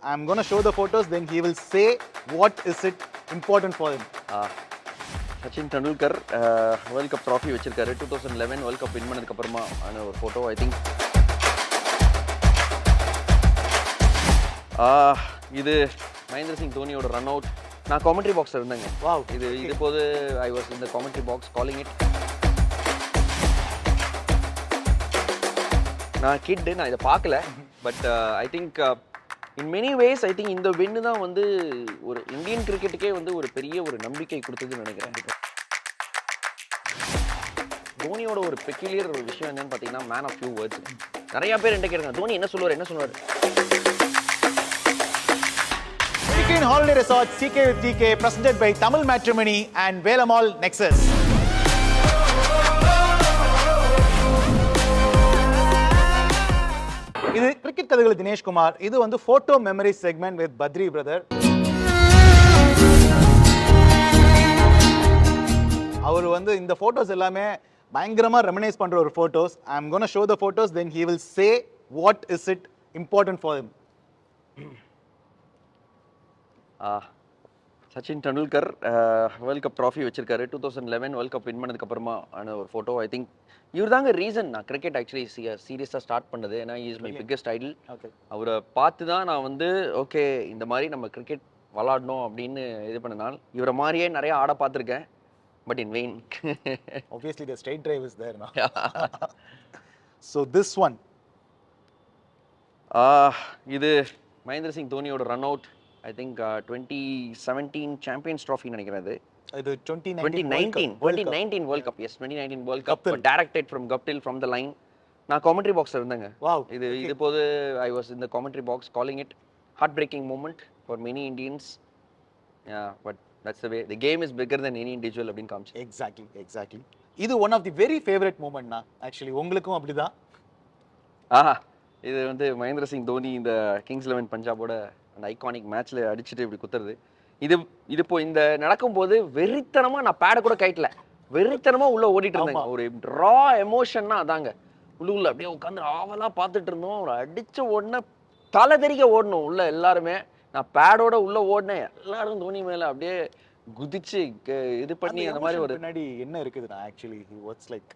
I'm going to show the photos, then he will say what is it important for him. Sachin Tendulkar world cup trophy வச்சிருக்காரு. 2011 world cup win பண்ணதுக்கு அப்புறமா ஆன ஒரு photo. I think இது மகேந்திர சிங் தோனியோட run out. நான் commentary பாக்ஸில் இருந்தேங்க. வாவ், இது போது ஐ வாஸ் இந்த காமெண்ட்ரி பாக்ஸ் காலிங் இட். நான் கிட்டு, நான் இதை பார்க்கல. But I think in many ways I think இந்த வின்னு தான் வந்து ஒரு இந்தியன் கிரிக்கெட்டுக்கே வந்து ஒரு பெரிய ஒரு நம்பிக்கை கொடுத்ததுன்னு நினைக்கிறேன். தோனியோட ஒரு பெக்யூலியர் ஒரு விஷயம் என்னன்னு பார்த்தீங்கன்னா மேன் ஆஃப் ஃபியூ வேர்ட்ஸ். நிறைய பேர் என்ன கேட்குறாங்க, தோனி என்ன சொல்லுவார். Weekend Holiday Resort CK with TK presented by Tamil Matrimony and Velamal Nexus. இது கிரிக்கெட் கதைகள் தினேஷ்குமார். இது வந்து photo memory segment with Badri brother. அவர் வந்து இந்த போட்டோஸ் எல்லாமே பயங்கரமா ரெமினைஸ் பண்ற ஒரு photos. I am gonna show the photos, then he will say what is it important for him. Sachin Tendulkar world cup trophy வச்சிருக்காரு. 2011 வேர்ல்ட் கப் வின் பண்ணதுக்கு அப்புறமா ஆன ஒரு ஃபோட்டோ. ஐ திங்க் இவர் தாங்க ரீசன் நான் கிரிக்கெட் ஆக்சுவலி சீரியஸாக ஸ்டார்ட் பண்ணது. ஏன்னா இஸ் மை பிக்கஸ்ட் ஐடல். அவரை பார்த்து தான் நான் வந்து ஓகே இந்த மாதிரி நம்ம கிரிக்கெட் விளாடணும் அப்படின்னு இது பண்ணனால இவரை மாதிரியே நிறைய ஆட பார்த்துருக்கேன். But in vein. Obviously the straight drive is there now. So this one. இது மகேந்திர சிங் தோனியோட run out. I think 2017 champions trophy நினைக்கிறேன். இது 2019 world cup. Yes, 2019 world cup directed from Guptill from the line. நான் காமெண்ட்ரி பாக்ஸில் இருந்தேங்க. Wow, இது போது I was இந்த commentary box calling it heart breaking moment for many Indians. But that's the way the game is bigger then any individual அப்படின்னு காமிச்சு. Exactly. இது one of the very favourite மூமெண்ட்னா actually உங்களுக்கும் அப்படிதான். இது வந்து மகேந்திர சிங் தோனி இந்த கிங்ஸ் 11 பஞ்சாபோட அந்த ஐகானிக் மேட்ச்ல அடிச்சுட்டு இப்படி குத்துறது. இது இப்போ இந்த நடக்கும்போது வெறித்தனமா நான் பேட கூட கைட்டல, வெறித்தனமா உள்ள ஓடிட்டு இருந்தேன். ஒரு ரா எமோஷன்னா அதாங்க. உள்ள அப்படியே உட்காந்து ஆவலா பார்த்துட்டு இருந்தோம். ஒரு அடிச்ச உடனே தலை தெறிக்க ஓடணும் உள்ள எல்லாருமே. நான் பேடோட உள்ள ஓடினேன். எல்லாரும் தோனி மேல அப்படியே குதிச்சு இது பண்ணி அந்த மாதிரி ஒரு பின்னாடி என்ன இருக்குதுன்னா ஆக்சுவலி he was like,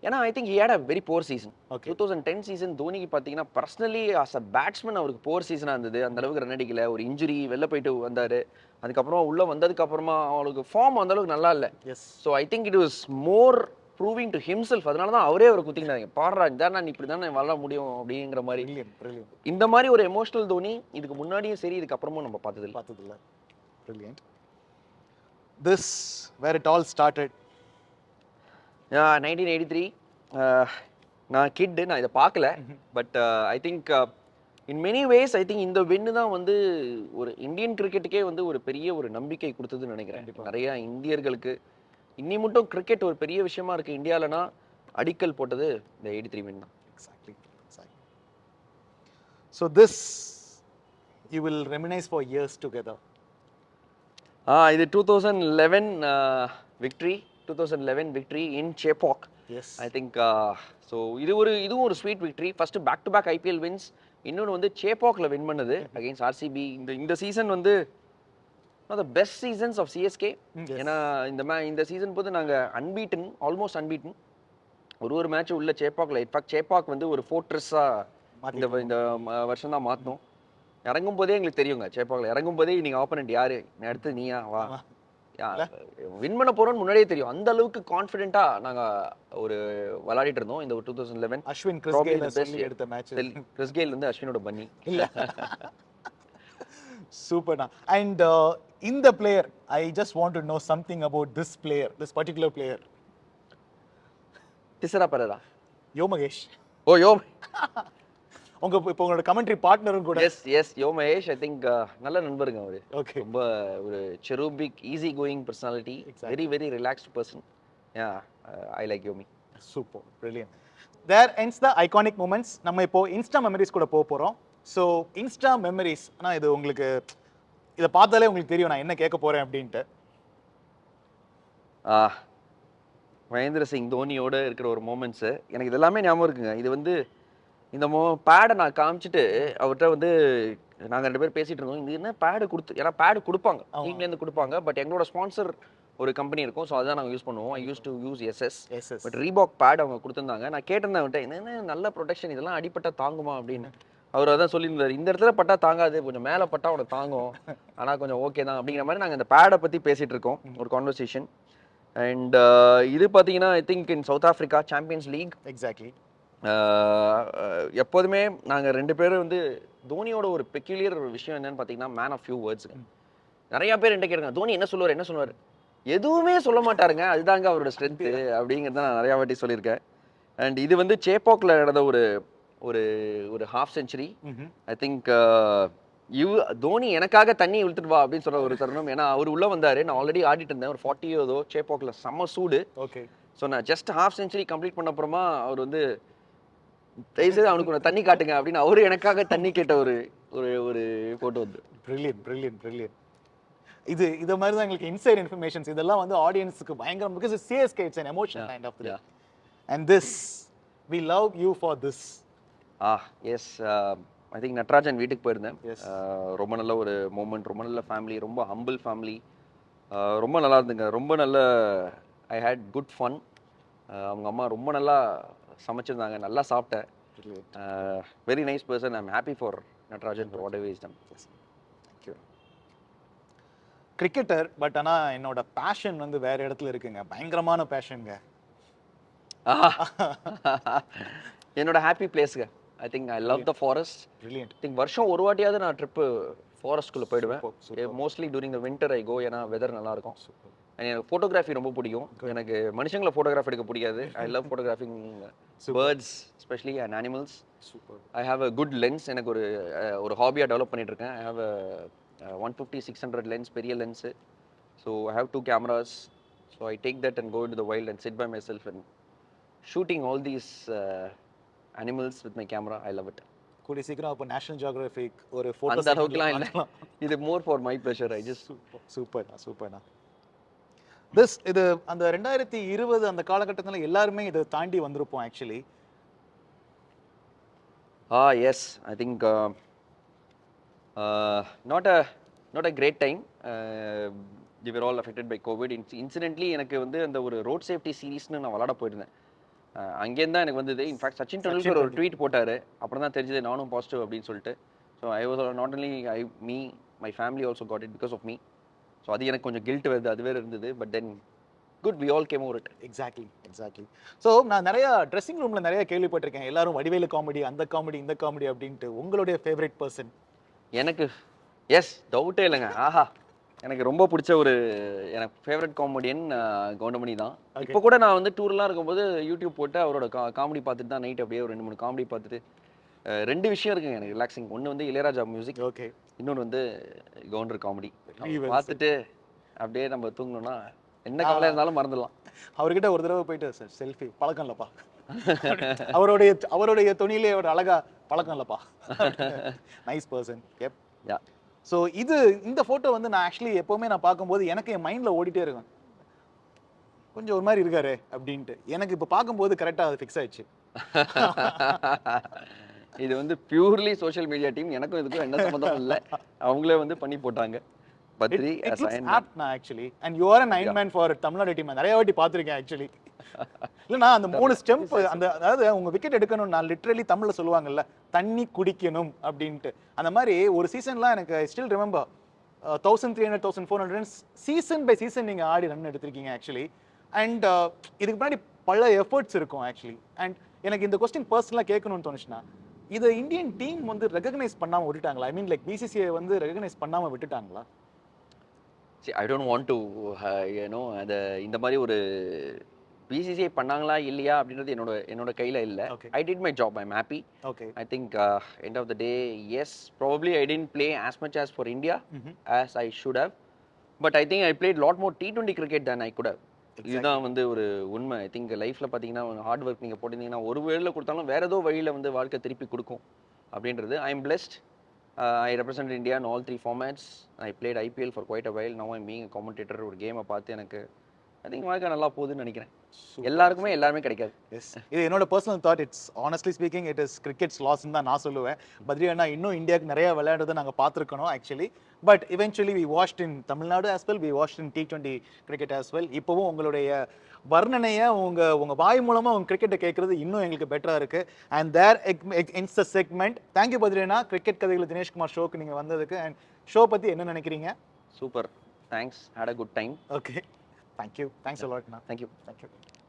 ஏன்னா I think he had a very poor season. 2010 season தோனிக்கு பார்த்தீங்கன்னா பர்சனலி ஆஸ் அ பேட்ஸ்மேன் அவருக்கு போர் சீசனாக இருந்தது. அந்த அளவுக்கு ரன் அடிக்கல. ஒரு இன்ஜுரி வெளில போயிட்டு வந்தார். அதுக்கப்புறம் உள்ளே வந்ததுக்கு அப்புறமா அவங்களுக்கு ஃபார்ம் அந்த அளவுக்கு நல்லா இல்லை. So I think it was more proving to himself. அதனால தான் அவரே அவரை குத்திக்கினாங்க. பாடுறா இதான் நான் இப்படி தான் வளர முடியும் அப்படிங்கிற மாதிரி. இந்த மாதிரி ஒரு எமோஷனல் தோனி இதுக்கு முன்னாடியும் சரி இதுக்கப்புறமும் நம்ம பார்த்ததில்ல. Brilliant. This where it all started. 1983. நான் கிட்டு, நான் இதை பார்க்கல. But I think in many ways I think இந்த வின்னு தான் வந்து ஒரு இந்தியன் கிரிக்கெட்டுக்கே வந்து ஒரு பெரிய ஒரு நம்பிக்கை கொடுத்ததுன்னு நினைக்கிறேன். நிறைய இந்தியர்களுக்கு இன்னி மட்டும் கிரிக்கெட் ஒரு பெரிய விஷயமா இருக்கு இந்தியாவிலனா அடிக்கல் போட்டது இந்த 83 வின் தான். Exactly. So this you will reminisce for years together. இது 2011 victory. 2011 victory in Chepauk. Yes. I think so இதுவும் ஒரு sweet victory. First back to back IPL wins. இன்னொன்று வந்து சேப்பாக்ல வின் பண்ணது அகைன்ஸ்ட் ஆர்சிபி. இந்த சீசன் வந்து the best seasons of CSK. ஏன்னா இந்த சீசன் போது நாங்கள் ஆல்மோஸ்ட் அன்பீட்டன். ஒரு மேட்ச் உள்ள சேப்பாக்ல. இன்ஃபேக்ட் சேப்பாக் வந்து ஒரு ஃபோர்ட்ரெஸ்ஸாக இந்த வருஷம் தான் மாற்றணும். இறங்கும் போதே எங்களுக்கு தெரியுங்க. சேப்பாக்ல இறங்கும் போதே நீங்கள் ஆப்போனன்ட் யாரு, அடுத்து நீயா வா, வின் பண்ண போறோம்னு முன்னாடியே தெரியும். அந்த அளவுக்கு கான்ஃபிடென்ட்டா நாங்க ஒரு விளையாடிட்டு இருந்தோம். இந்த 2011 அஸ்வின் கிறிஸ் கெயில் சொல்லி எடுத்த மேட்ச். கிறிஸ் கெயில் வந்து அஸ்வினோட பன்னி இல்ல. சூப்பர்னா. அண்ட் இந்த player I just want to know something about this particular player. Thisara Perera. Yo Mahesh. உங்களோட கமெண்ட்ரி பார்ட்னரும் கூட. Yes Yo Mahesh. I think நல்ல நண்பருங்க அவரு. ரொம்ப ஒரு cherubic easy going personality. Very very relaxed person. I like Yomi. Super, brilliant. There ends the iconic moments. நம்ம இப்போ இன்ஸ்டா மெமரிஸ் கூட போறோம். ஸோ இன்ஸ்டா மெமரிஸ் ஆனால் இது உங்களுக்கு இதை பார்த்தாலே உங்களுக்கு தெரியும் நான் என்ன கேட்க போறேன் அப்படின்ட்டு. மகேந்திர சிங் தோனியோட இருக்கிற ஒரு மூமெண்ட்ஸு எனக்கு இது எல்லாமே ஞாபகம் இருக்குங்க. இது வந்து இந்த பேடை நான் காமிச்சிட்டு அவர்கிட்ட வந்து நாங்கள் 2 பேர் பேசிட்டு இருந்தோம், இது என்ன பேடு கொடுத்து, ஏன்னா பேடு கொடுப்பாங்க டீம்லேருந்து கொடுப்பாங்க, பட் எங்களோட ஸ்பான்சர் ஒரு கம்பெனி இருக்கும், ஸோ அதான் நாங்கள் யூஸ் பண்ணுவோம். I use to use SS, but Reebok bat அவங்க கொடுத்துருந்தாங்க. நான் கேட்டிருந்தேன் அவன்கிட்ட, என்ன நல்ல ப்ரொடெக்ஷன், இதெல்லாம் அடிப்பட்டா தாங்குமா அப்படின்னு. அவர் அதான் சொல்லியிருந்தார், இந்த இடத்துல பட்டா தாங்காது, கொஞ்சம் மேலே பட்டா உனக்கு தாங்கும், ஆனால் கொஞ்சம் ஓகே தான் அப்படிங்கிற மாதிரி நாங்கள் இந்த பேடை பற்றி பேசிகிட்டு இருக்கோம், ஒரு கான்வர்சேஷன். அண்ட் இது பார்த்தீங்கன்னா I think in South Africa champions league. Exactly. எப்போதுமே நாங்கள் 2 பேரும் வந்து தோனியோட ஒரு பெக்யூலியர் விஷயம் என்னன்னு பார்த்தீங்கன்னா மேன் ஆஃப் ஃபியூ வேர்ட்ஸுங்க. நிறையா பேர் என்கிட்ட கேட்குறாங்க, தோனி என்ன சொல்லுவார், எதுவுமே சொல்ல மாட்டாருங்க, அதுதாங்க அவரோட ஸ்ட்ரென்த்து அப்படிங்கிறத நான் நிறையா வாட்டி சொல்லியிருக்கேன். அண்ட் இது வந்து சேப்பாக்கில் நடந்த ஒரு ஒரு ஒரு half century. I think Dhoni எனக்காக தண்ணி இழுத்துட்டு வா அப்படின்னு சொல்ற ஒரு தருணம். ஏன்னா அவர் உள்ள வந்தாரு, நான் ஆல்ரெடி ஆடிட்டு இருந்தேன், ஒரு 40 ஏதோ சேப்பாக்கில் செம்ம சூடு. ஓகே. ஸோ நான் ஜஸ்ட் ஹாஃப் செஞ்சுரி கம்ப்ளீட் பண்ண அப்புறமா அவர் வந்து தயவுசெய்து அவனுக்கு தண்ணி காட்டுங்க அப்படின்னு அவரு எனக்காக தண்ணி கேட்ட ஒரு ஒரு ஒரு போட்டோ வந்து. பிரில்லியன்ட். இது மாதிரி தான் எங்களுக்கு இன்சைட் இன்ஃபர்மேஷன்ஸ், இதெல்லாம் வந்து ஆடியன்ஸுக்கு பயங்கரம், because CSK it's an emotional kind of thing. And this we love you for this. Yes, I think Natarajan வீட்டுக்கு போயிருந்தேன். ரொம்ப நல்ல ஒரு மூமெண்ட், ரொம்ப நல்ல ஃபேமிலி, ரொம்ப ஹம்பிள் ஃபேமிலி, ரொம்ப நல்லா இருந்துங்க, ரொம்ப நல்ல ஐ ஹேட் குட் ஃபன். அவங்க அம்மா ரொம்ப நல்லா சமைச்சிருந்தாங்க, நல்லா சாப்பிட்டேன். Very nice person. I am happy for Natarajan for whatever is done. Thank you. கிரிக்கெட்டர், பட் ஆனால் என்னோட பேஷன் வந்து வேற இடத்துல இருக்குங்க, பயங்கரமான பேஷனுங்க. என்னோட ஹாப்பி பிளேஸ்ங்க. I think I love the forest. Brilliant. Think வருஷம் ஒரு வாட்டியாவது நான் ட்ரிப்பு ஃபாரஸ்ட்குள்ளே போயிடுவேன். Mostly during the winter I go, ஏன்னா வெதர் நல்லா இருக்கும். எனக்கு ஃபோட்டோகிராஃபி ரொம்ப பிடிக்கும். எனக்கு மனுஷங்களை ஃபோட்டோகிராஃப் எடுக்க பிடிக்காது. I love photographing birds specially and animals. I have a good lens. எனக்கு ஒரு ஹாபியாக டெவலப் பண்ணிட்டு இருக்கேன். ஐ ஹாவ் 150-600 லென்ஸ், பெரிய lens. So I have 2 cameras. So I take that and go in to the wild and sit by myself and shooting all these animals with my camera. I love it. கூடிய சீக்கிரம் அப்போ national geographic ஒரு photo அந்த அளவுக்குலாம் இல்லை, இது more for my pleasure. I just சூப்பர்ண்ணா. இது அந்த 2020 அந்த காலகட்டத்தில் எல்லாருமே இதை தாண்டி வந்திருப்போம் actually. Yes, I think not a great time. We were all affected by COVID. Incidentally எனக்கு வந்து அந்த ஒரு ரோட் சேஃப்டி சீரீஸ்னு நான் விளாட போயிருந்தேன். அங்கேருந்து தான் எனக்கு வந்தது. இன்ஃபேக்ட் சச்சின் டெண்டுல்கர் ஒரு ட்வீட் போட்டார், அப்புறம் தான் தெரிஞ்சது நானும் பாசிட்டிவ் அப்படின்னு சொல்லிட்டு. So I was not only me, my family also got it because of me. So அது எனக்கு கொஞ்சம் கில்ட் வருது, அது வேறு இருந்தது. But then good, we all came over it. Exactly. So நான் நிறைய ட்ரெஸ்ஸிங் ரூமில் நிறைய கேள்விப்பட்டிருக்கேன், எல்லாரும் வடிவேலு காமெடி, அந்த காமெடி, இந்த காமெடி அப்படின்ட்டு. உங்களுடைய ஃபேவரட் பர்சன்? எனக்கு எஸ், டவுட்டே இல்லைங்க. எனக்கு ரொம்ப பிடிச்ச எனக்கு ஃபேவரட் காமெடியன் கவுண்டமணி தான். இப்போ கூட நான் வந்து டூர்லாம் இருக்கும்போது யூடியூப் போட்டு அவரோட காமெடி பார்த்துட்டு தான் நைட் அப்படியே ஒரு 2-3 காமெடி பார்த்துட்டு 2 விஷயம் இருக்குங்க எனக்கு ரிலாக்ஸிங். ஒன்று வந்து இளையராஜா மியூசிக், ஓகே. இன்னொன்று வந்து கவுண்டர் காமெடி. பார்த்துட்டு அப்படியே நம்ம தூங்கணும்னா என்ன கவலை இருந்தாலும் மறந்துடலாம். அவர்கிட்ட ஒரு தடவை போயிட்டு, சார் செல்ஃபி பழக்கம் இல்லப்பா, அவருடைய துணியிலே ஒரு அழகா பழக்கம் இல்லப்பா. Nice person. எப். யா. ஸோ இந்த ஃபோட்டோ வந்து நான் ஆக்சுவலி எப்போவுமே நான் பார்க்கும்போது எனக்கு என் மைண்டில் ஓடிட்டே இருக்கும், கொஞ்சம் ஒரு மாதிரி இருக்காரு அப்படின்ட்டு. எனக்கு இப்போ பார்க்கும்போது கரெக்டாக அது ஃபிக்ஸ் ஆயிடுச்சு. இது வந்து பியூர்லி சோஷியல் மீடியா டீம், எனக்கும் இதுக்கும் என்ன சம்மந்தமும் இல்லை, அவங்களே வந்து பண்ணி போட்டாங்க. Badri actually and you are a 9 man for Tamil Nadu team. நிறைய வாட்டி பார்த்துருக்கேன் ஆக்சுவலி. இல்லைண்ணா, அந்த 3 ஸ்டெம்ப், அந்த அதாவது உங்க விக்கெட் எடுக்கணும், நான் லிட்ரலி தமிழ்ல சொல்லுவாங்கல்ல, தண்ணி குடிக்கணும் அப்படின்ட்டு. அந்த மாதிரி ஒரு சீசன்லாம் எனக்கு still remember 1300 1400 season by season நீங்க ஆடி ரன் எடுத்திருக்கீங்க ஆக்சுவலி. அண்ட் இதுக்கு முன்னாடி பல எஃபர்ட்ஸ் இருக்கும் ஆக்சுவலி. அண்ட் எனக்கு இந்த கொஸ்டின் பர்சனலாக கேட்கணும்னு தோணுச்சுன்னா, இதை இந்தியன் டீம் வந்து ரெகக்னைஸ் பண்ணாமல் விட்டுட்டாங்களா? ஐ மீன் லைக் பிசிசிஐ வந்து ரெகக்னைஸ் பண்ணாமல் விட்டுட்டாங்களா? ஐ டோன்ட் வாண்ட் டு அந்த இந்த மாதிரி ஒரு பிசிசிஐ பண்ணாங்களா இல்லையா அப்படின்றது என்னோட கையில் இல்லை. I did my job, I am happy. I think end of the day yes, probably I didn't play as much as for India as I should have. But I think I played lot more T20 cricket than I could have. இதுதான் வந்து ஒரு உண்மை. I think லைஃப்பில் பார்த்தீங்கன்னா hard work நீங்கள் போட்டிருந்தீங்கன்னா ஒரு வேளையில் கொடுத்தாலும் வேற ஏதோ வழியில் வந்து வாழ்க்கை திருப்பி கொடுக்கும் அப்படின்றது. I am blessed. I represent India in all 3 formats. I played IPL for quite a while. Now I'm being a commentator. ஒரு கேமை பார்த்து எனக்கு ஐ திங்க் வாழ்க்கை நல்லா போகுதுன்னு நினைக்கிறேன். எல்லாருமே கிடைக்காது. எஸ், இது என்னோட personal thought. It's honestly speaking it is cricket's லாஸ்ன்னு தான் நான் சொல்லுவேன். பத்ரி அண்ணா இன்னும் இந்தியாவுக்கு நிறைய விளையாடுறதை நாங்கள் பார்த்துருக்கணும் actually. But eventually we watched in Tamil Nadu as well, we watched in T20 cricket as well. இப்போவும் உங்களுடைய வர்ணனையை உங்க வாய் மூலமா உங்க கிரிக்கெட்டை கேட்கறது இன்னும் எங்களுக்கு பெட்டரா இருக்கு. And there ends the segment. Thank you Badri அண்ணா, கிரிக்கெட் கதைகள் தினேஷ்குமார் ஷோக்கு நீங்க வந்ததுக்கு. அண்ட் ஷோ பத்தி என்ன நினைக்கிறீங்க? Super, thanks, had a good time. Okay, thank you, thanks a lot. Thank you. Thank you.